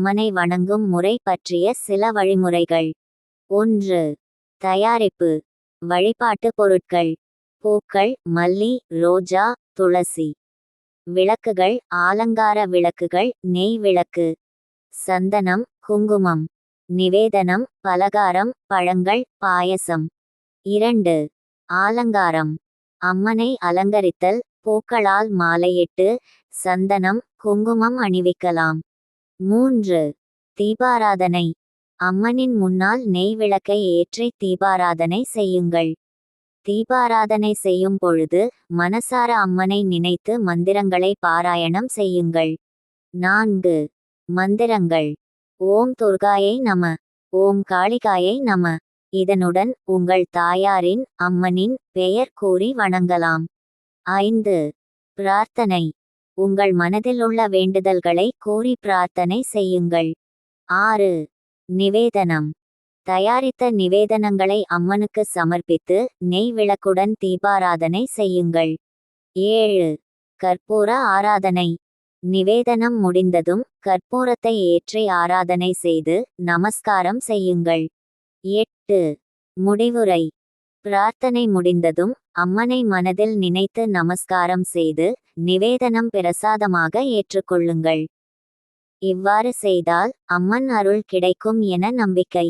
அம்மனை வணங்கும் முறை பற்றிய சில வழிமுறைகள். 1. தயாரிப்பு. வழிபாட்டு பொருட்கள்: பூக்கள், மல்லி, ரோஜா, துளசி. விளக்குகள்: ஆலங்கார விளக்குகள், நெய் விளக்கு. சந்தனம், குங்குமம். நிவேதனம்: பலகாரம், பழங்கள், பாயசம். 2. ஆலங்காரம். அம்மனை அலங்கரித்தல்: பூக்களால் மாலையிட்டு சந்தனம், குங்குமம் அணிவிக்கலாம். 3. தீபாராதனை. அம்மனின் முன்னால் நெய் விளக்கை ஏற்றி தீபாராதனை செய்யுங்கள். தீபாராதனை செய்யும் பொழுது மனசார அம்மனை நினைத்து மந்திரங்களை பாராயணம் செய்யுங்கள். 4. மந்திரங்கள்: ஓம் துர்காயை நம, ஓம் காளிகாயை நம. இதனுடன் உங்கள் தாயாரின், அம்மனின் பெயர் கூறி வணங்கலாம். 5. பிரார்த்தனை. உங்கள் மனதில் உள்ள வேண்டுதல்களை கூறி பிரார்த்தனை செய்யுங்கள். 6. நிவேதனம். தயாரித்த நிவேதனங்களை அம்மனுக்கு சமர்ப்பித்து நெய் விளக்குடன் தீபாராதனை செய்யுங்கள். 7. கற்பூர ஆராதனை. நிவேதனம் முடிந்ததும் கற்பூரத்தை ஏற்றி ஆராதனை செய்து நமஸ்காரம் செய்யுங்கள். 8. முடிவுரை. பிரார்த்தனை முடிந்ததும் அம்மனை மனதில் நினைத்து நமஸ்காரம் செய்து நிவேதனம் பிரசாதமாக ஏற்றுக்கொள்ளுங்கள். இவ்வாறு செய்தால் அம்மன் அருள் கிடைக்கும் என நம்பிக்கை.